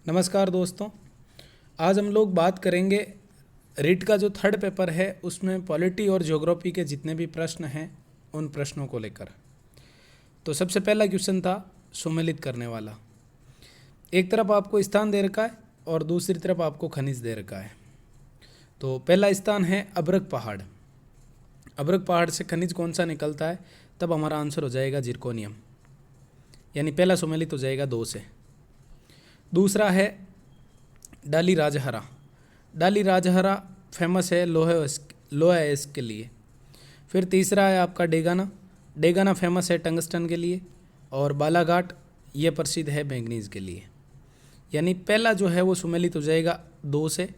नमस्कार दोस्तों, आज हम लोग बात करेंगे रीट का जो थर्ड पेपर है उसमें पॉलिटी और ज्योग्राफी के जितने भी प्रश्न हैं उन प्रश्नों को लेकर। तो सबसे पहला क्वेश्चन था सुमेलित करने वाला। एक तरफ आपको स्थान दे रखा है और दूसरी तरफ आपको खनिज दे रखा है। तो पहला स्थान है अब्रक पहाड़। अब्रक पहाड़ से खनिज कौन सा निकलता है, तब हमारा आंसर हो जाएगा जिरकोनियम, यानी पहला सुमेलित हो जाएगा 2 से। दूसरा है डाली राजहरा। डाली राजहरा फेमस है लोहा एस्क के लिए। फिर तीसरा है आपका डेगाना। डेगाना फेमस है टंगस्टन के लिए। और बालाघाट ये प्रसिद्ध है मैंगनीज के लिए। यानी पहला जो है वो सुमेलित हो जाएगा 2 से,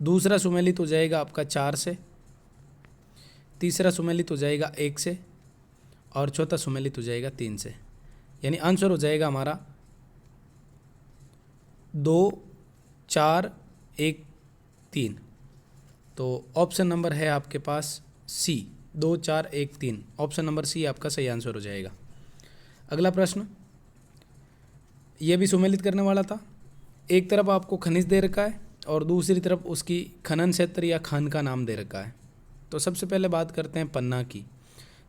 दूसरा सुमेलित हो जाएगा आपका 4 से, तीसरा सुमेलित हो जाएगा 1 से और चौथा सुमेलित हो जाएगा 3 से। यानी आंसर हो जाएगा हमारा 2, 4, 1, 3। तो ऑप्शन नंबर है आपके पास सी, 2, 4, 1, 3। ऑप्शन नंबर सी आपका सही आंसर हो जाएगा। अगला प्रश्न, यह भी सुमेलित करने वाला था। एक तरफ आपको खनिज दे रखा है और दूसरी तरफ उसकी खनन क्षेत्र या खान का नाम दे रखा है। तो सबसे पहले बात करते हैं पन्ना की।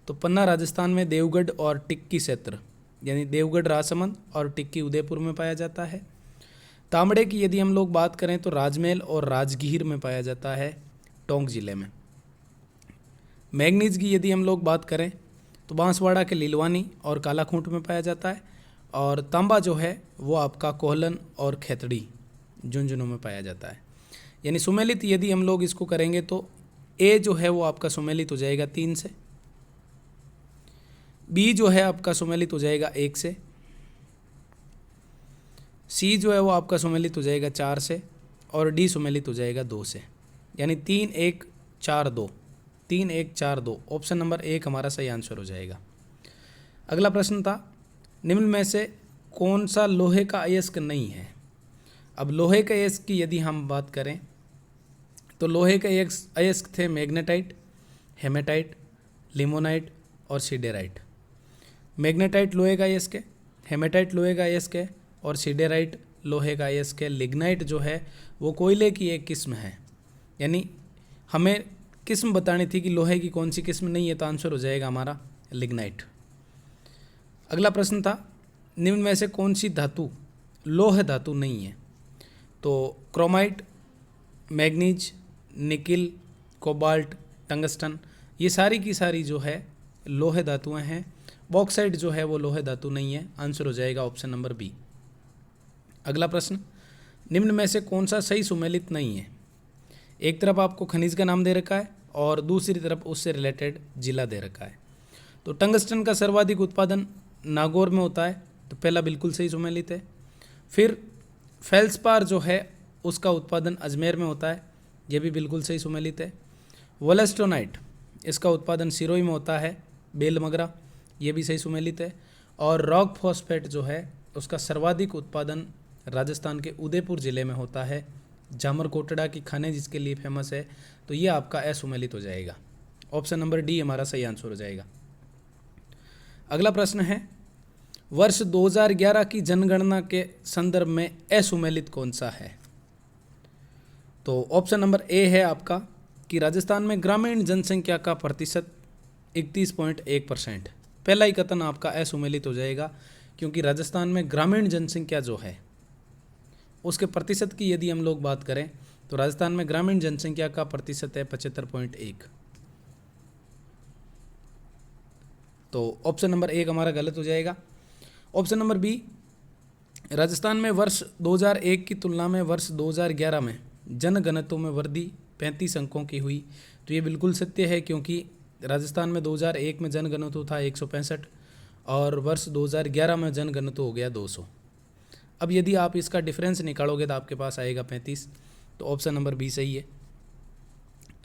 तो पन्ना राजस्थान में देवगढ़ और टिक्की क्षेत्र, यानी देवगढ़ राजसमंद और टिक्की उदयपुर में पाया जाता है। तांबड़े की यदि हम लोग बात करें तो राजमहल और राजगीर में पाया जाता है, टोंक जिले में। मैंगनीज की यदि हम लोग बात करें तो बांसवाड़ा के लीलवानी और कालाखूंट में पाया जाता है। और तांबा जो है वो आपका कोहलन और खेतड़ी झुंझुनू में पाया जाता है। यानी सुमेलित यदि हम लोग इसको करेंगे तो ए जो है वो आपका सुमेलित हो जाएगा 3 से, बी जो है आपका सुमेलित हो जाएगा 1 से, सी जो है वो आपका सुमेलित हो जाएगा 4 से और डी सुमेलित हो जाएगा 2 से। यानी 3, 1, 4, 2, 3, 1, 4, 2। ऑप्शन नंबर 1 हमारा सही आंसर हो जाएगा। अगला प्रश्न था, निम्न में से कौन सा लोहे का अयस्क नहीं है। अब लोहे के अयस्क की यदि हम बात करें तो लोहे के अयस्क थे मैग्नेटाइट, हेमेटाइट, लिमोनाइट और सिडेराइट। मैग्नेटाइट लोहे का अयस्क है, हेमेटाइट लोहे का अयस्क है और सिडेराइट लोहे का अयस्क है। लिग्नाइट जो है वो कोयले की एक किस्म है। यानी हमें किस्म बतानी थी कि लोहे की कौन सी किस्म नहीं है, तो आंसर हो जाएगा हमारा लिग्नाइट। अगला प्रश्न था, निम्न में से कौन सी धातु लोह धातु नहीं है। तो chromite, manganese, nickel, cobalt, tungsten, ये सारी की सारी जो है लोहे धातुएं हैं। बॉक्साइट जो है वो लोहे धातु नहीं है। आंसर हो जाएगा ऑप्शन नंबर बी। अगला प्रश्न, निम्न में से कौन सा सही सुमेलित नहीं है। एक तरफ आपको खनिज का नाम दे रखा है और दूसरी तरफ उससे रिलेटेड जिला दे रखा है। तो टंगस्टन का सर्वाधिक उत्पादन नागौर में होता है, तो पहला बिल्कुल सही सुमेलित है। फिर फेल्सपार जो है उसका उत्पादन अजमेर में होता है, यह भी बिल्कुल सही सुमेलित है। वोलेस्टोनाइट इसका उत्पादन सिरोही में होता है, बेलमगरा, ये भी सही सुमेलित है। और रॉक फॉस्फेट जो है उसका सर्वाधिक उत्पादन राजस्थान के उदयपुर ज़िले में होता है। जामरकोटड़ा की खाने जिसके लिए फेमस है, तो ये आपका असुमेलित हो जाएगा। ऑप्शन नंबर डी हमारा सही आंसर हो जाएगा। अगला प्रश्न है, वर्ष 2011 की जनगणना के संदर्भ में असुमेलित कौन सा है। तो ऑप्शन नंबर ए है आपका कि राजस्थान में ग्रामीण जनसंख्या का प्रतिशत 31.1%। पहला ही कथन आपका असुमेलित हो जाएगा, क्योंकि राजस्थान में ग्रामीण जनसंख्या जो है उसके प्रतिशत की यदि हम लोग बात करें तो राजस्थान में ग्रामीण जनसंख्या का प्रतिशत है 75.1। तो ऑप्शन नंबर 1 हमारा गलत हो जाएगा। ऑप्शन नंबर बी, राजस्थान में वर्ष 2001 की तुलना में वर्ष 2011 में जनघनत्व में वृद्धि 35 अंकों की हुई। तो ये बिल्कुल सत्य है, क्योंकि राजस्थान में 2001 में जनघनत्व था 165 और वर्ष 2011 में जनघनत्व हो गया 200। अब यदि आप इसका डिफरेंस निकालोगे तो आपके पास आएगा 35। तो ऑप्शन नंबर बी सही है।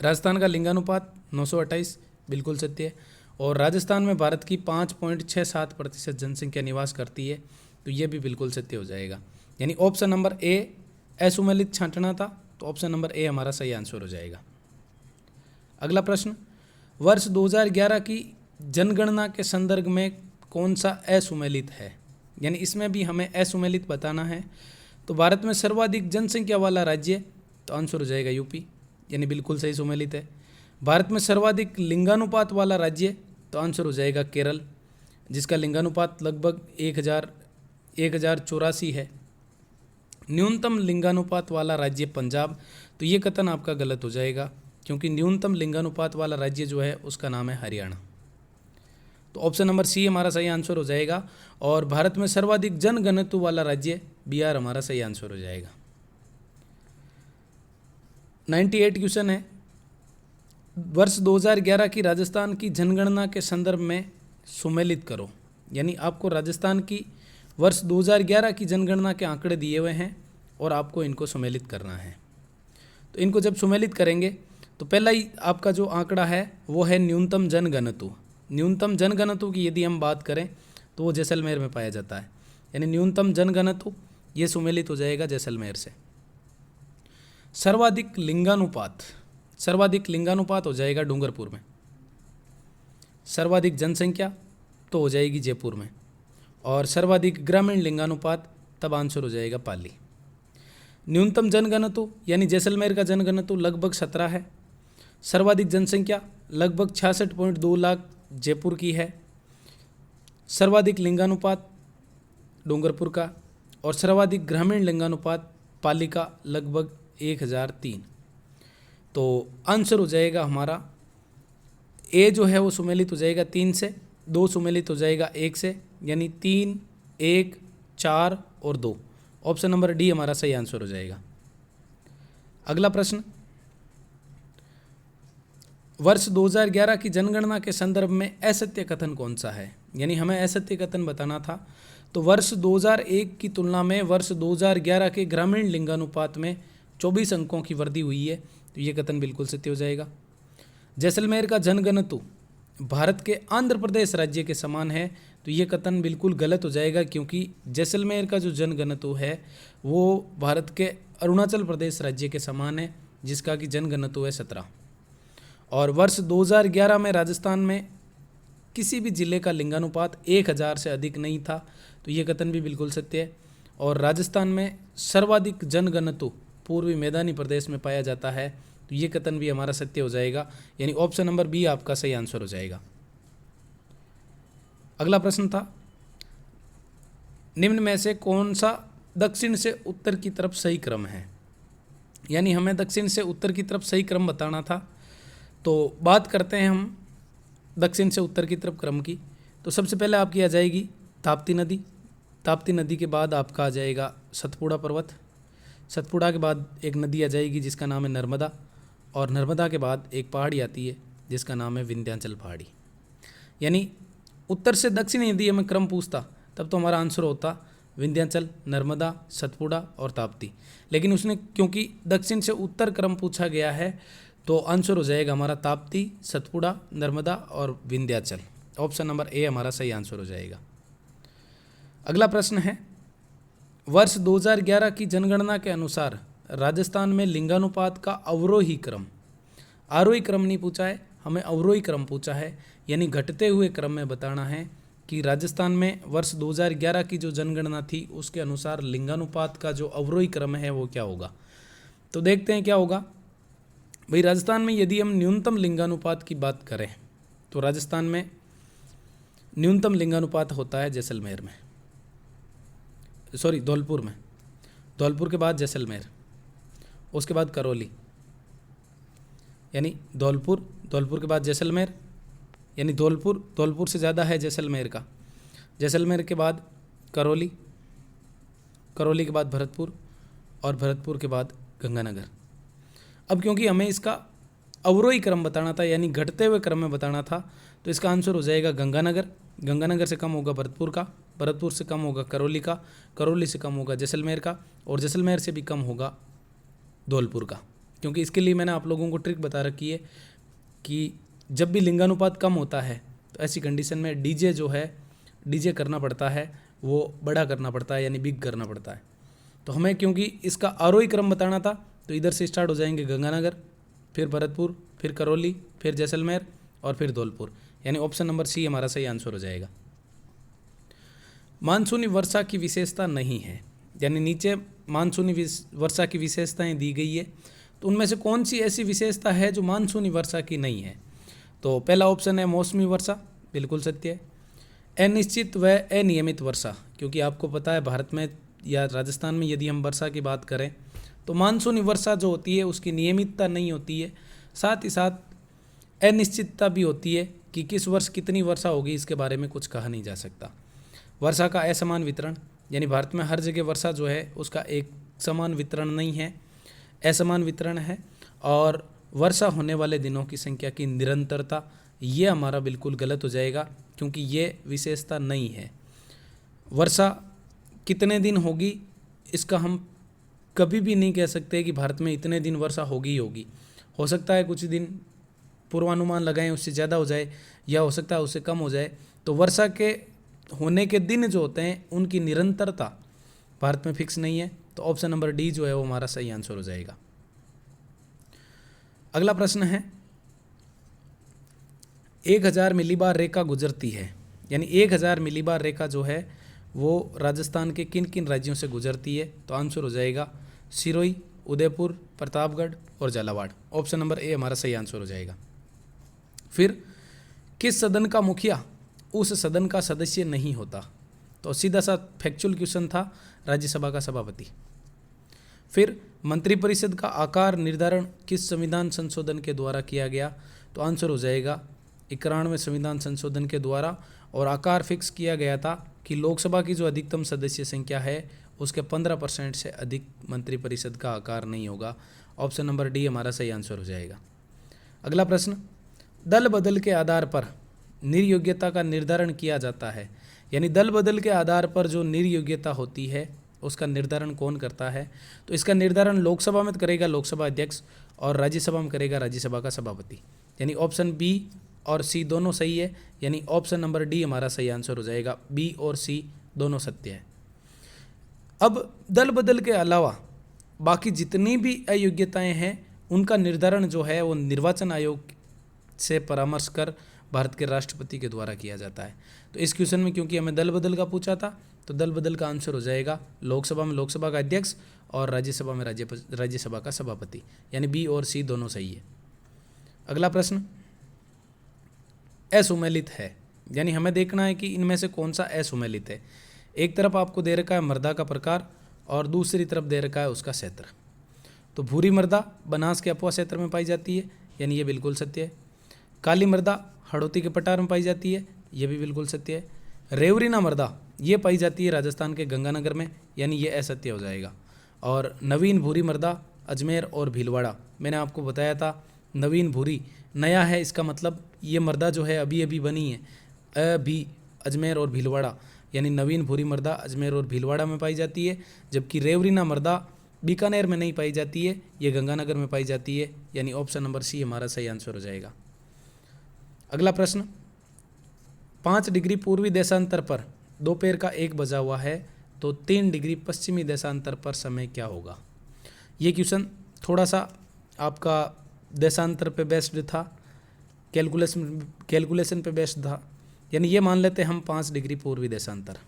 राजस्थान का लिंगानुपात 928 बिल्कुल सत्य है। और राजस्थान में भारत की 5.67% जनसंख्या निवास करती है, तो ये भी बिल्कुल सत्य हो जाएगा। यानी ऑप्शन नंबर ए असुमेलित छांटना था, तो ऑप्शन नंबर ए हमारा सही आंसर हो जाएगा। अगला प्रश्न, वर्ष 2011 की जनगणना के संदर्भ में कौन सा असुमेलित है। यानी इसमें भी हमें असुमेलित बताना है। तो भारत में सर्वाधिक जनसंख्या वाला राज्य, तो आंसर हो जाएगा यूपी, यानी बिल्कुल सही सुमेलित है। भारत में सर्वाधिक लिंगानुपात वाला राज्य, तो आंसर हो जाएगा केरल, जिसका लिंगानुपात लगभग 1084 है। न्यूनतम लिंगानुपात वाला राज्य पंजाब, तो ये कथन आपका गलत हो जाएगा, क्योंकि न्यूनतम लिंगानुपात वाला राज्य जो है उसका नाम है हरियाणा। तो ऑप्शन नंबर सी हमारा सही आंसर हो जाएगा। और भारत में सर्वाधिक जनघनत्व वाला राज्य बिहार हमारा सही आंसर हो जाएगा। 98 क्वेश्चन है, वर्ष 2011 की राजस्थान की जनगणना के संदर्भ में सुमेलित करो। यानी आपको राजस्थान की वर्ष 2011 की जनगणना के आंकड़े दिए हुए हैं और आपको इनको सुमेलित करना है। तो इनको जब सुमेलित करेंगे तो पहला ही आपका जो आंकड़ा है वो है न्यूनतम जनघनत्व। न्यूनतम जनघनत्व की यदि हम बात करें तो वो जैसलमेर में पाया जाता है, यानी न्यूनतम जनघनत्व ये सुमेलित हो जाएगा जैसलमेर से। सर्वाधिक लिंगानुपात हो जाएगा डूंगरपुर में। सर्वाधिक जनसंख्या तो हो जाएगी जयपुर में। और सर्वाधिक ग्रामीण लिंगानुपात तब आंसर हो जाएगा पाली। न्यूनतम जनघनत्व यानी जैसलमेर का जनघनत्व लगभग 17 है। सर्वाधिक जनसंख्या लगभग 66.2 लाख जयपुर की है। सर्वाधिक लिंगानुपात डूंगरपुर का, और सर्वाधिक ग्रामीण लिंगानुपात पाली का लगभग 1003। तो आंसर हो जाएगा हमारा ए जो है वो सुमेलित हो जाएगा 3 से, 2 सुमेलित हो जाएगा 1 से, यानी 3, 1, 4 और 2। ऑप्शन नंबर डी हमारा सही आंसर हो जाएगा। अगला प्रश्न, वर्ष 2011 की जनगणना के संदर्भ में असत्य कथन कौन सा है? यानी हमें असत्य कथन बताना था। तो वर्ष 2001 की तुलना में वर्ष 2011 के ग्रामीण लिंगानुपात में 24 अंकों की वृद्धि हुई है, तो ये कथन बिल्कुल सत्य हो जाएगा। जैसलमेर का जनघनत्व भारत के आंध्र प्रदेश राज्य के समान है, तो ये कथन बिल्कुल गलत हो जाएगा, क्योंकि जैसलमेर का जो जनघनत्व है वो भारत के अरुणाचल प्रदेश राज्य के समान है, जिसका कि जनघनत्व है 17। और वर्ष 2011 में राजस्थान में किसी भी जिले का लिंगानुपात 1000 से अधिक नहीं था, तो ये कथन भी बिल्कुल सत्य है। और राजस्थान में सर्वाधिक जनघनत्व पूर्वी मैदानी प्रदेश में पाया जाता है, तो ये कथन भी हमारा सत्य हो जाएगा, यानी ऑप्शन नंबर बी आपका सही आंसर हो जाएगा। अगला प्रश्न था, निम्न में से कौन सा दक्षिण से उत्तर की तरफ सही क्रम है? यानी हमें दक्षिण से उत्तर की तरफ सही क्रम बताना था। तो बात करते हैं हम दक्षिण से उत्तर की तरफ क्रम की। तो सबसे पहले आपकी आ जाएगी ताप्ती नदी। ताप्ती नदी के बाद आपका आ जाएगा सतपुड़ा पर्वत। सतपुड़ा के बाद एक नदी आ जाएगी जिसका नाम है नर्मदा, और नर्मदा के बाद एक पहाड़ी आती है जिसका नाम है विंध्याचल पहाड़ी। यानी उत्तर से दक्षिण यदि हमें क्रम पूछता तब तो हमारा आंसर होता विंध्याचल, नर्मदा, सतपुड़ा और ताप्ती। लेकिन उसने क्योंकि दक्षिण से उत्तर क्रम पूछा गया है, तो आंसर हो जाएगा हमारा ताप्ती, सतपुड़ा, नर्मदा और विंध्याचल। ऑप्शन नंबर ए हमारा सही आंसर हो जाएगा। अगला प्रश्न है, वर्ष 2011 की जनगणना के अनुसार राजस्थान में लिंगानुपात का अवरोही क्रम, आरोही क्रम नहीं पूछा है, हमें अवरोही क्रम पूछा है, यानी घटते हुए क्रम में बताना है कि राजस्थान में वर्ष 2011 की जो जनगणना थी उसके अनुसार लिंगानुपात का जो अवरोही क्रम है वो क्या होगा। तो देखते हैं क्या होगा। भाई राजस्थान में यदि हम न्यूनतम लिंगानुपात की बात करें तो राजस्थान में न्यूनतम लिंगानुपात होता है जैसलमेर में, धौलपुर में। धौलपुर के बाद जैसलमेर, उसके बाद करौली, यानी धौलपुर के बाद जैसलमेर, यानी धौलपुर से ज़्यादा है जैसलमेर का। जैसलमेर के बाद करौली, करौली के बाद भरतपुर, और भरतपुर के बाद गंगानगर। अब क्योंकि हमें इसका अवरोही क्रम बताना था, यानी घटते हुए क्रम में बताना था, तो इसका आंसर हो जाएगा गंगानगर। गंगानगर से कम होगा भरतपुर का, भरतपुर से कम होगा करौली का, करौली से कम होगा जैसलमेर का, और जैसलमेर से भी कम होगा धौलपुर का। क्योंकि इसके लिए मैंने आप लोगों को ट्रिक बता रखी है कि जब भी लिंगानुपात कम होता है तो ऐसी कंडीशन में डीजे करना पड़ता है, वो बड़ा करना पड़ता है, यानी बिग करना पड़ता है। तो हमें क्योंकि इसका आरोही क्रम बताना था, तो इधर से स्टार्ट हो जाएंगे गंगानगर, फिर भरतपुर, फिर करौली, फिर जैसलमेर और फिर धौलपुर, यानी ऑप्शन नंबर सी हमारा सही आंसर हो जाएगा। मानसूनी वर्षा की विशेषता नहीं है, यानी नीचे मानसूनी वर्षा की विशेषताएं दी गई है, तो उनमें से कौन सी ऐसी विशेषता है जो मानसूनी वर्षा की नहीं है? तो पहला ऑप्शन है मौसमी वर्षा, बिल्कुल सत्य है। अनिश्चित व अनियमित वर्षा, क्योंकि आपको पता है भारत में या राजस्थान में यदि हम वर्षा की बात करें तो मानसूनी वर्षा जो होती है उसकी नियमितता नहीं होती है, साथ ही साथ अनिश्चितता भी होती है कि किस वर्ष कितनी वर्षा होगी, इसके बारे में कुछ कहा नहीं जा सकता। वर्षा का असमान वितरण, यानी भारत में हर जगह वर्षा जो है उसका एक समान वितरण नहीं है, असमान वितरण है। और वर्षा होने वाले दिनों की संख्या की निरंतरता, ये हमारा बिल्कुल गलत हो जाएगा, क्योंकि ये विशेषता नहीं है। वर्षा कितने दिन होगी इसका हम कभी भी नहीं कह सकते कि भारत में इतने दिन वर्षा होगी ही होगी। हो सकता है कुछ दिन पूर्वानुमान लगाएं उससे ज़्यादा हो जाए, या हो सकता है उससे कम हो जाए। तो वर्षा के होने के दिन जो होते हैं उनकी निरंतरता भारत में फिक्स नहीं है। तो ऑप्शन नंबर डी जो है वो हमारा सही आंसर हो जाएगा। अगला प्रश्न है, 1000 मिलीबार रेखा गुजरती है, यानी 1000 मिलीबार रेखा जो है वो राजस्थान के किन किन राज्यों से गुजरती है? तो आंसर हो जाएगा सिरोही, उदयपुर, प्रतापगढ़ और झालावाड़। ऑप्शन नंबर ए हमारा सही आंसर हो जाएगा। फिर किस सदन का मुखिया उस सदन का सदस्य नहीं होता? तो सीधा सा फैक्चुअल क्वेश्चन था, राज्यसभा का सभापति। फिर मंत्रिपरिषद का आकार निर्धारण किस संविधान संशोधन के द्वारा किया गया? तो आंसर हो जाएगा 91वें संविधान संशोधन के द्वारा। और आकार फिक्स किया गया था कि लोकसभा की जो अधिकतम सदस्य संख्या है उसके 15% से अधिक मंत्रिपरिषद का आकार नहीं होगा। ऑप्शन नंबर डी हमारा सही आंसर हो जाएगा। अगला प्रश्न, दल बदल के आधार पर निर्योग्यता का निर्धारण किया जाता है, यानी दल बदल के आधार पर जो निर्योग्यता होती है उसका निर्धारण कौन करता है? तो इसका निर्धारण लोकसभा में करेगा लोकसभा अध्यक्ष, और राज्यसभा में करेगा राज्यसभा का सभापति। यानी ऑप्शन बी और सी दोनों सही है, यानी ऑप्शन नंबर डी हमारा सही आंसर हो जाएगा। बी और सी दोनों सत्य है। अब दल बदल के अलावा बाकी जितनी भी अयोग्यताएं हैं उनका निर्धारण जो है वो निर्वाचन आयोग से परामर्श कर भारत के राष्ट्रपति के द्वारा किया जाता है। तो इस क्वेश्चन में क्योंकि हमें दल बदल का पूछा था, तो दल बदल का आंसर हो जाएगा लोकसभा में लोकसभा का अध्यक्ष और राज्यसभा में राज्यसभा का सभापति, यानी बी और सी दोनों सही है। अगला प्रश्न, असुमेलित है, यानी हमें देखना है कि इनमें से कौन सा असुमेलित है। एक तरफ आपको दे रखा है मृदा का प्रकार और दूसरी तरफ दे रखा है उसका क्षेत्र। तो भूरी मृदा बनास के अपुआ क्षेत्र में पाई जाती है, यानी ये बिल्कुल सत्य है। काली मृदा हड़ौती के पठार में पाई जाती है, ये भी बिल्कुल सत्य है। रेवरीना मृदा ये पाई जाती है राजस्थान के गंगानगर में, यानी ये असत्य हो जाएगा। और नवीन भूरी मृदा अजमेर और भीलवाड़ा, मैंने आपको बताया था नवीन भूरी नया है, इसका मतलब ये मृदा जो है अभी अभी बनी है। अभी अजमेर और भीलवाड़ा, यानी नवीन भूरी मृदा अजमेर और भीलवाड़ा में पाई जाती है, जबकि रेवरीना मृदा बीकानेर में नहीं पाई जाती है, ये गंगानगर में पाई जाती है, यानी ऑप्शन नंबर सी हमारा सही आंसर हो जाएगा। अगला प्रश्न, 5 डिग्री पूर्वी देशांतर पर दोपहर का 1 बजा हुआ है, तो 3 डिग्री पश्चिमी देशांतर पर समय क्या होगा? ये क्वेश्चन थोड़ा सा आपका देशांतर पे बेस्ड था, कैलकुलेशन पे बेस्ड था, यानी ये मान लेते हैं हम 5 डिग्री पूर्वी देशांतर।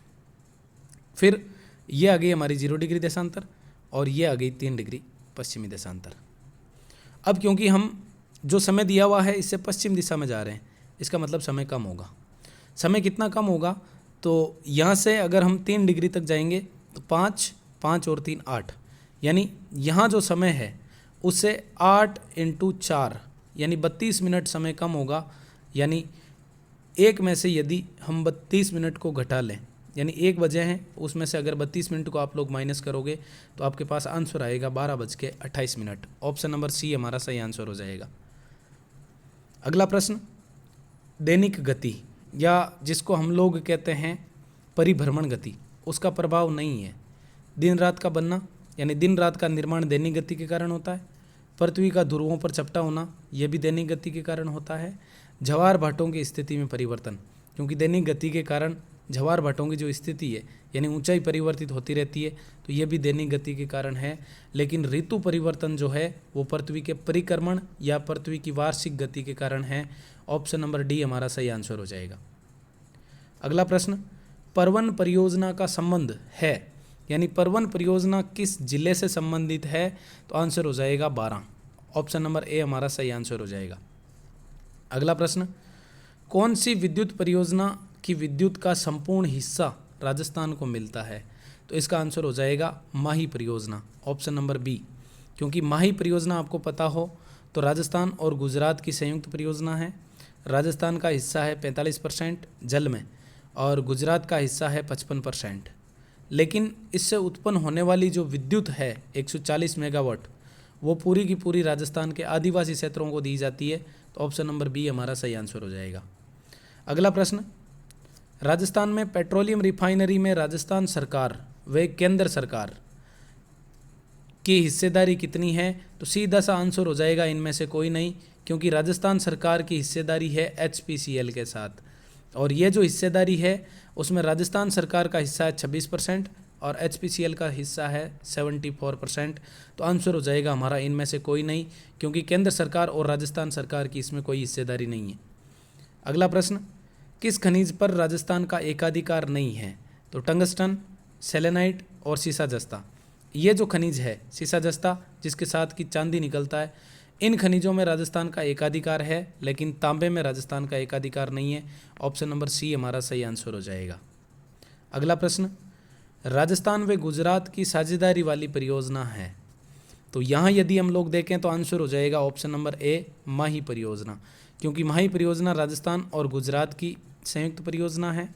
फिर ये आ गई हमारी 0 डिग्री देशांतर और ये आ गई 3 डिग्री पश्चिमी देशांतर। अब क्योंकि हम जो समय दिया हुआ है इससे पश्चिम दिशा में जा रहे हैं, इसका मतलब समय कम होगा। समय कितना कम होगा? तो यहाँ से अगर हम 3 डिग्री तक जाएंगे तो 5 5 और 3 8, यानी यहाँ जो समय है उससे 8 × 4 यानी 32 मिनट समय कम होगा। यानी एक में से यदि हम 32 मिनट को घटा लें, यानी 1 बजे हैं उसमें से अगर 32 मिनट को आप लोग माइनस करोगे तो आपके पास आंसर आएगा 12:28। ऑप्शन नंबर सी हमारा सही आंसर हो जाएगा। अगला प्रश्न, दैनिक गति या जिसको हम लोग कहते हैं परिभ्रमण गति, उसका प्रभाव नहीं है। दिन रात का बनना यानी दिन रात का निर्माण दैनिक गति के कारण होता है। पृथ्वी का ध्रुवों पर चपटा होना यह भी दैनिक गति के कारण होता है। ज्वार भाटों की स्थिति में परिवर्तन, क्योंकि दैनिक गति के कारण ज्वार भाटों की जो स्थिति है यानी ऊंचाई परिवर्तित होती रहती है, तो ये भी दैनिक गति के कारण है। लेकिन ऋतु परिवर्तन जो है वो पृथ्वी के परिक्रमण या पृथ्वी की वार्षिक गति के कारण है। ऑप्शन नंबर डी हमारा सही आंसर हो जाएगा। अगला प्रश्न, परवन परियोजना का संबंध है यानी परवन परियोजना किस जिले से संबंधित है, तो आंसर हो जाएगा 12। ऑप्शन नंबर ए हमारा सही आंसर हो जाएगा। अगला प्रश्न, कौन सी विद्युत परियोजना की विद्युत का संपूर्ण हिस्सा राजस्थान को मिलता है, तो इसका आंसर हो जाएगा माही परियोजना, ऑप्शन नंबर बी। क्योंकि माही परियोजना आपको पता हो तो राजस्थान और गुजरात की संयुक्त परियोजना है। राजस्थान का हिस्सा है 45% जल में और गुजरात का हिस्सा है 55%। लेकिन इससे उत्पन्न होने वाली जो विद्युत है 140 मेगावाट, वो पूरी की पूरी राजस्थान के आदिवासी क्षेत्रों को दी जाती है, तो ऑप्शन नंबर बी हमारा सही आंसर हो जाएगा। अगला प्रश्न, राजस्थान में पेट्रोलियम रिफाइनरी में राजस्थान सरकार व केंद्र सरकार की हिस्सेदारी कितनी है, तो सीधा सा आंसर हो जाएगा इनमें से कोई नहीं, क्योंकि राजस्थान सरकार की हिस्सेदारी है HPCL के साथ, और ये जो हिस्सेदारी है उसमें राजस्थान सरकार का हिस्सा है 26% और HPCL का हिस्सा है 74%, तो आंसर हो जाएगा हमारा इनमें से कोई नहीं, क्योंकि केंद्र सरकार और राजस्थान सरकार की इसमें कोई हिस्सेदारी नहीं है। अगला प्रश्न, किस खनिज पर राजस्थान का एकाधिकार नहीं है, तो टंगस्टन, सेलेनाइट और सीसा जस्ता। ये जो खनिज है सीसा जस्ता जिसके साथ की चांदी निकलता है, इन खनिजों में राजस्थान का एकाधिकार है, लेकिन तांबे में राजस्थान का एकाधिकार नहीं है। ऑप्शन नंबर सी हमारा सही आंसर हो जाएगा। अगला प्रश्न, राजस्थान व गुजरात की साझेदारी वाली परियोजना है, तो यहाँ यदि हम लोग देखें तो आंसर हो जाएगा ऑप्शन नंबर ए माही परियोजना, क्योंकि माही परियोजना राजस्थान और गुजरात की संयुक्त परियोजना है।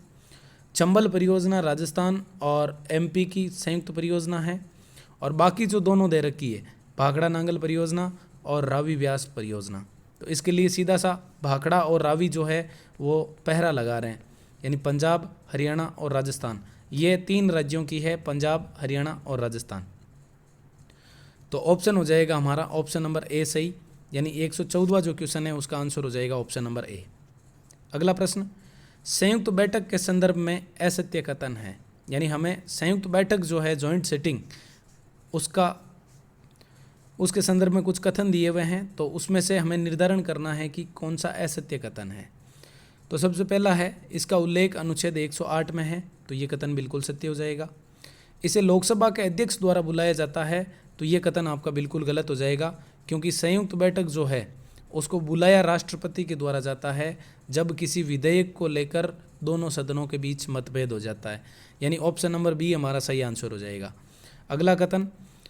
चंबल परियोजना राजस्थान और MP की संयुक्त परियोजना है, और बाकी जो दोनों दे रखी है भाखड़ा नांगल परियोजना और रावी व्यास परियोजना, तो इसके लिए सीधा सा भाखड़ा और रावी जो है वो पहरा लगा रहे हैं, यानी पंजाब, हरियाणा और राजस्थान, ये 3 राज्यों की है, पंजाब, हरियाणा और राजस्थान। तो ऑप्शन हो जाएगा हमारा ऑप्शन नंबर ए सही, यानी 114वां जो क्वेश्चन है उसका आंसर हो जाएगा ऑप्शन नंबर ए। अगला प्रश्न, संयुक्त बैठक के संदर्भ में असत्य कथन है, यानी हमें संयुक्त बैठक जो है जॉइंट सिटिंग उसके संदर्भ में कुछ कथन दिए हुए हैं, तो उसमें से हमें निर्धारण करना है कि कौन सा असत्य कथन है। तो सबसे पहला है, इसका उल्लेख अनुच्छेद 108 में है, तो ये कथन बिल्कुल सत्य हो जाएगा। इसे लोकसभा के अध्यक्ष द्वारा बुलाया जाता है, तो ये कथन आपका बिल्कुल गलत हो जाएगा, क्योंकि संयुक्त बैठक जो है उसको बुलाया राष्ट्रपति के द्वारा जाता है जब किसी विधेयक को लेकर दोनों सदनों के बीच मतभेद हो जाता है, यानी ऑप्शन नंबर बी हमारा सही आंसर हो जाएगा। अगला कथन,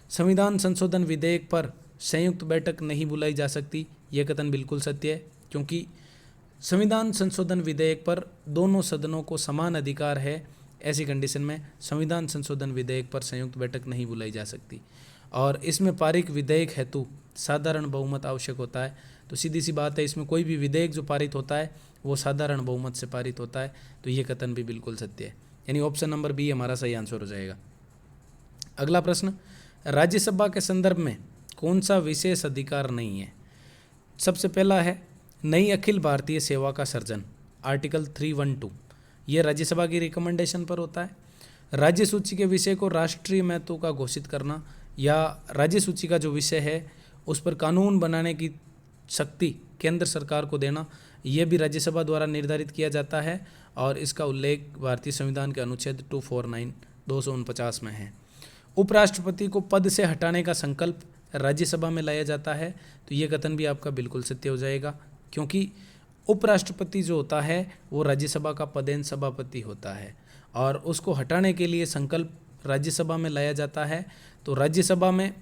संविधान संशोधन विधेयक पर संयुक्त बैठक नहीं बुलाई जा सकती, यह कथन बिल्कुल सत्य है, क्योंकि संविधान संशोधन विधेयक पर दोनों सदनों को समान अधिकार है, ऐसी कंडीशन में संविधान संशोधन विधेयक पर संयुक्त बैठक नहीं बुलाई जा सकती। और इसमें पारित विधेयक हेतु साधारण बहुमत आवश्यक होता है, तो सीधी सी बात है, इसमें कोई भी विधेयक जो पारित होता है वो साधारण बहुमत से पारित होता है, तो ये कथन भी बिल्कुल सत्य है, यानी ऑप्शन नंबर बी हमारा सही आंसर हो जाएगा। अगला प्रश्न, राज्यसभा के संदर्भ में कौन सा विशेष अधिकार नहीं है। सबसे पहला है नई अखिल भारतीय सेवा का सर्जन, आर्टिकल 312, ये राज्यसभा की रिकमेंडेशन पर होता है। राज्य सूची के विषय को राष्ट्रीय महत्व का घोषित करना या राज्य सूची का जो विषय है उस पर कानून बनाने की शक्ति केंद्र सरकार को देना, यह भी राज्यसभा द्वारा निर्धारित किया जाता है, और इसका उल्लेख भारतीय संविधान के अनुच्छेद 249 में है। उपराष्ट्रपति को पद से हटाने का संकल्प राज्यसभा में लाया जाता है, तो ये कथन भी आपका बिल्कुल सत्य हो जाएगा, क्योंकि उपराष्ट्रपति जो होता है वो राज्यसभा का पदेन सभापति होता है, और उसको हटाने के लिए संकल्प राज्यसभा में लाया जाता है। तो राज्यसभा में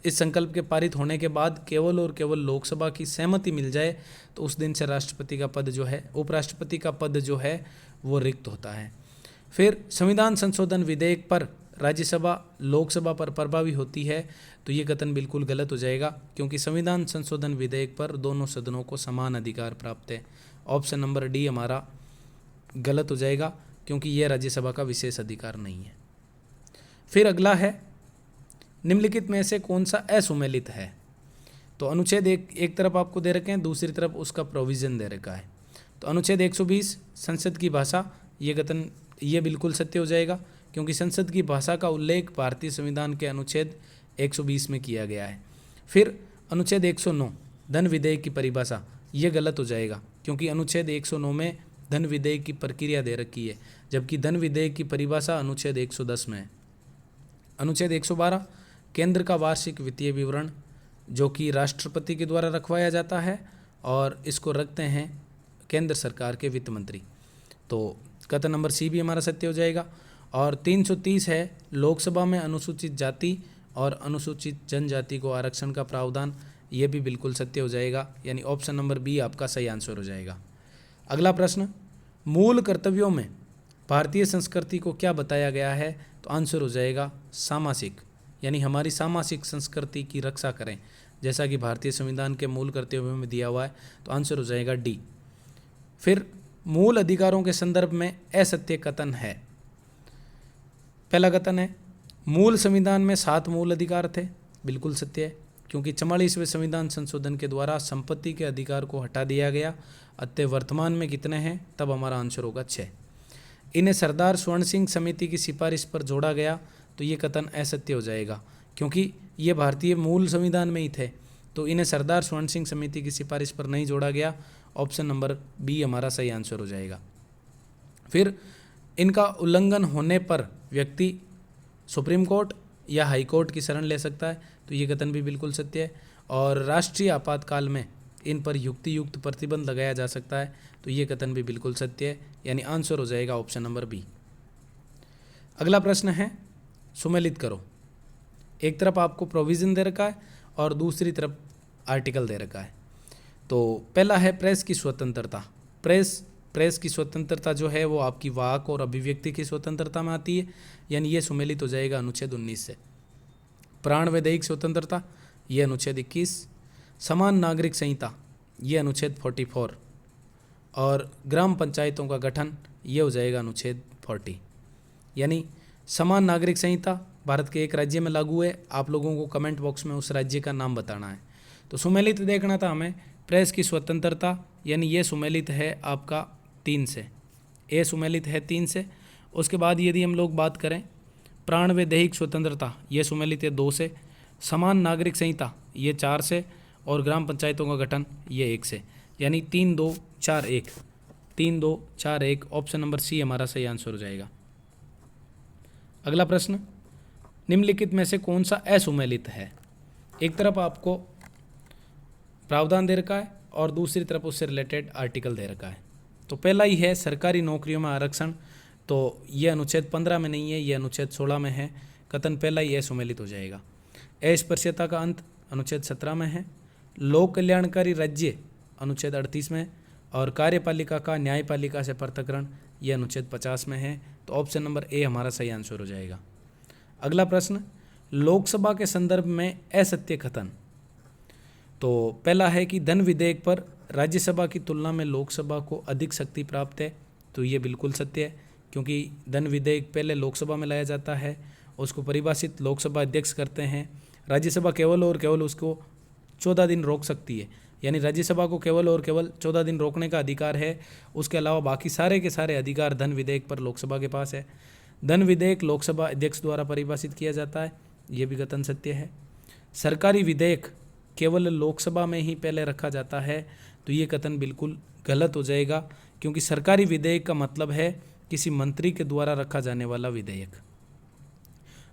इस संकल्प के पारित होने के बाद केवल और केवल लोकसभा की सहमति मिल जाए तो उस दिन से राष्ट्रपति का पद जो है, उपराष्ट्रपति का पद जो है वो रिक्त होता है। फिर संविधान संशोधन विधेयक पर राज्यसभा लोकसभा पर प्रभावी होती है, तो ये कथन बिल्कुल गलत हो जाएगा, क्योंकि संविधान संशोधन विधेयक पर दोनों सदनों को समान अधिकार प्राप्त है। ऑप्शन नंबर डी हमारा गलत हो जाएगा, क्योंकि यह राज्यसभा का विशेष अधिकार नहीं है। फिर अगला है, निम्नलिखित में से कौन सा असुमेलित है। तो अनुच्छेद एक तरफ आपको दे रखे हैं, दूसरी तरफ उसका प्रोविज़न दे रखा है। तो अनुच्छेद 120 संसद की भाषा, ये कथन ये बिल्कुल सत्य हो जाएगा, क्योंकि संसद की भाषा का उल्लेख भारतीय संविधान के अनुच्छेद 120 में किया गया है। फिर अनुच्छेद 109 धन विधेयक की परिभाषा, ये गलत हो जाएगा, क्योंकि अनुच्छेद 109 में धन विधेयक की प्रक्रिया दे रखी है, जबकि धन विधेयक की परिभाषा अनुच्छेद 110 में है। अनुच्छेद 112 केंद्र का वार्षिक वित्तीय विवरण जो कि राष्ट्रपति के द्वारा रखवाया जाता है और इसको रखते हैं केंद्र सरकार के वित्त मंत्री। तो कथन नंबर सी भी हमारा सत्य हो जाएगा। और 330 है लोकसभा में अनुसूचित जाति और अनुसूचित जनजाति को आरक्षण का प्रावधान, ये भी बिल्कुल सत्य हो जाएगा, यानी ऑप्शन नंबर बी आपका सही आंसर हो जाएगा। अगला प्रश्न, मूल कर्तव्यों में भारतीय संस्कृति को क्या बताया गया है? तो आंसर हो जाएगा सामासिक, यानी हमारी सामासिक संस्कृति की रक्षा करें, जैसा कि भारतीय संविधान के मूल कर्तव्यों में दिया हुआ है। तो आंसर हो जाएगा डी। फिर मूल अधिकारों के संदर्भ में असत्य कथन है। पहला कथन है मूल संविधान में 7 मूल अधिकार थे, बिल्कुल सत्य है, क्योंकि 44वें संविधान संशोधन के द्वारा संपत्ति के अधिकार को हटा दिया गया। अतः वर्तमान में कितने हैं? तब हमारा आंसर होगा 6। इन्हें सरदार स्वर्ण सिंह समिति की सिफारिश पर जोड़ा गया, तो ये कथन असत्य हो जाएगा, क्योंकि ये भारतीय मूल संविधान में ही थे, तो इन्हें सरदार स्वर्ण सिंह समिति की सिफारिश पर नहीं जोड़ा गया। ऑप्शन नंबर बी हमारा सही आंसर हो जाएगा। फिर इनका उल्लंघन होने पर व्यक्ति सुप्रीम कोर्ट या हाई कोर्ट की शरण ले सकता है, तो ये कथन भी बिल्कुल सत्य है। और राष्ट्रीय आपातकाल में इन पर युक्त प्रतिबंध लगाया जा सकता है, तो ये कथन भी बिल्कुल सत्य है, यानी आंसर हो जाएगा ऑप्शन नंबर बी। अगला प्रश्न है सुमेलित करो। एक तरफ आपको प्रोविज़न दे रखा है और दूसरी तरफ आर्टिकल दे रखा है। तो पहला है प्रेस की स्वतंत्रता। प्रेस की स्वतंत्रता जो है वो आपकी वाक और अभिव्यक्ति की स्वतंत्रता में आती है, यानी ये सुमेलित हो जाएगा अनुच्छेद 19 से। प्राण व दैहिक स्वतंत्रता, ये अनुच्छेद 21। समान नागरिक संहिता, ये अनुच्छेद 44। और ग्राम पंचायतों का गठन, ये हो जाएगा अनुच्छेद 40। यानी समान नागरिक संहिता भारत के एक राज्य में लागू है, आप लोगों को कमेंट बॉक्स में उस राज्य का नाम बताना है। तो सुमेलित देखना था हमें प्रेस की स्वतंत्रता, यानी ये सुमेलित है आपका 3 से, ए सुमेलित है 3 से। उसके बाद यदि हम लोग बात करें प्राण व दैहिक स्वतंत्रता, ये सुमेलित है 2 से। समान नागरिक संहिता, ये 4 से। और ग्राम पंचायतों का गठन, ये 1 से, यानी 3 2 4 1, 3 2 4 1। ऑप्शन नंबर सी हमारा सही आंसर हो जाएगा। अगला प्रश्न, निम्नलिखित में से कौन सा असुमेलित है? एक तरफ आपको प्रावधान दे रखा है और दूसरी तरफ उससे रिलेटेड आर्टिकल दे रखा है। तो पहला ही है सरकारी नौकरियों में आरक्षण, तो ये अनुच्छेद 15 में नहीं है, ये अनुच्छेद 16 में है। कथन पहला ही असुमेलित हो जाएगा। अस्पृश्यता का अंत अनुच्छेद 17 में है। लोक कल्याणकारी राज्य अनुच्छेद 38 में, और कार्यपालिका का न्यायपालिका से पृथक्करण, ये अनुच्छेद 50 में है। तो ऑप्शन नंबर ए हमारा सही आंसर हो जाएगा। अगला प्रश्न, लोकसभा के संदर्भ में असत्य कथन। तो पहला है कि धन विधेयक पर राज्यसभा की तुलना में लोकसभा को अधिक शक्ति प्राप्त है, तो ये बिल्कुल सत्य है, क्योंकि धन विधेयक पहले लोकसभा में लाया जाता है, उसको परिभाषित लोकसभा अध्यक्ष करते हैं। राज्यसभा केवल और केवल उसको 14 दिन रोक सकती है, यानी राज्यसभा को केवल और केवल 14 दिन रोकने का अधिकार है। उसके अलावा बाकी सारे के सारे अधिकार धन विधेयक पर लोकसभा के पास है। धन विधेयक लोकसभा अध्यक्ष द्वारा परिभाषित किया जाता है, ये भी कथन सत्य है। सरकारी विधेयक केवल लोकसभा में ही पहले रखा जाता है, तो ये कथन बिल्कुल गलत हो जाएगा, क्योंकि सरकारी विधेयक का मतलब है किसी मंत्री के द्वारा रखा जाने वाला विधेयक।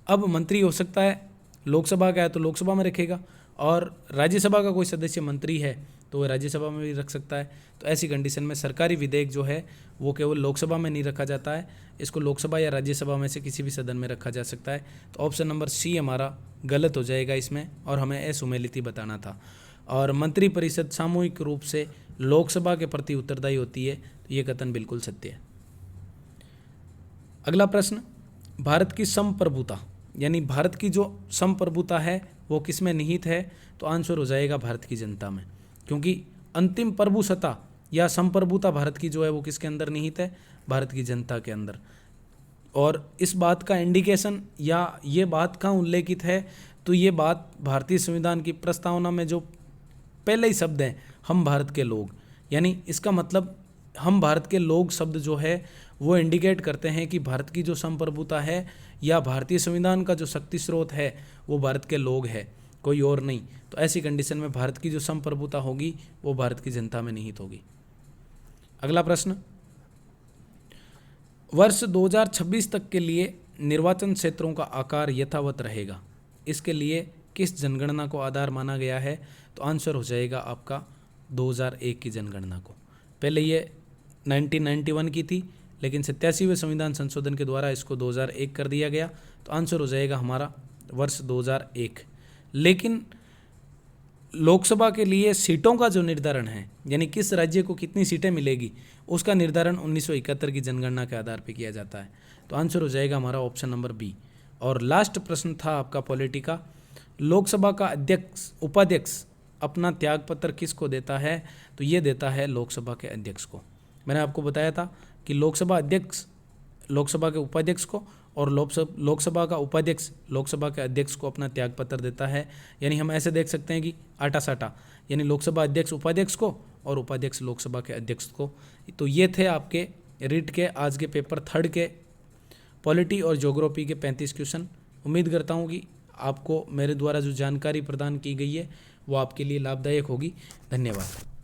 अब मंत्री हो सकता है लोकसभा का है तो लोकसभा में रखेगा, और राज्यसभा का कोई सदस्य मंत्री है तो वह राज्यसभा में भी रख सकता है। तो ऐसी कंडीशन में सरकारी विधेयक जो है वो केवल लोकसभा में नहीं रखा जाता है, इसको लोकसभा या राज्यसभा में से किसी भी सदन में रखा जा सकता है। तो ऑप्शन नंबर सी हमारा गलत हो जाएगा इसमें, और हमें असुमेलित बताना था। और मंत्रिपरिषद सामूहिक रूप से लोकसभा के प्रति उत्तरदायी होती है, तो ये कथन बिल्कुल सत्य है। अगला प्रश्न, भारत की संप्रभुता, यानी भारत की जो संप्रभुता है वो किस में निहित है? तो आंसर हो जाएगा भारत की जनता में, क्योंकि अंतिम प्रभुसत्ता या संप्रभुता भारत की जो है वो किसके अंदर निहित है? भारत की जनता के अंदर। और इस बात का इंडिकेशन या ये बात कहाँ उल्लेखित है? तो ये बात भारतीय संविधान की प्रस्तावना में जो पहले ही शब्द हैं, हम भारत के लोग, यानी इसका मतलब हम भारत के लोग शब्द जो है वो इंडिकेट करते हैं कि भारत की जो संप्रभुता है या भारतीय संविधान का जो शक्ति स्रोत है वो भारत के लोग है, कोई और नहीं। तो ऐसी कंडीशन में भारत की जो संप्रभुता होगी वो भारत की जनता में निहित होगी। अगला प्रश्न, वर्ष 2026 तक के लिए निर्वाचन क्षेत्रों का आकार यथावत रहेगा, इसके लिए किस जनगणना को आधार माना गया है? तो आंसर हो जाएगा आपका 2001 की जनगणना को। पहले ये 1991 की थी, लेकिन 87वें संविधान संशोधन के द्वारा इसको 2001 कर दिया गया, तो आंसर हो जाएगा हमारा वर्ष 2001। लेकिन लोकसभा के लिए सीटों का जो निर्धारण है, यानी किस राज्य को कितनी सीटें मिलेगी, उसका निर्धारण 1971 की जनगणना के आधार पर किया जाता है, तो आंसर हो जाएगा हमारा ऑप्शन नंबर बी। और लास्ट प्रश्न था आपका पॉलिटी का, लोकसभा का अध्यक्ष उपाध्यक्ष अपना त्यागपत्र किसको देता है? तो ये देता है लोकसभा के अध्यक्ष को। मैंने आपको बताया था कि लोकसभा अध्यक्ष लोकसभा के उपाध्यक्ष को और लोकसभा का उपाध्यक्ष लोकसभा के अध्यक्ष को अपना त्यागपत्र देता है। यानी हम ऐसे देख सकते हैं कि आटा साटा, यानी लोकसभा अध्यक्ष उपाध्यक्ष को और उपाध्यक्ष लोकसभा के अध्यक्ष को। तो ये थे आपके रीट के आज के पेपर 3 के पॉलिटी और ज्योग्राफी के 35 क्वेश्चन। उम्मीद करता हूँ कि आपको मेरे द्वारा जो जानकारी प्रदान की गई है वो आपके लिए लाभदायक होगी। धन्यवाद।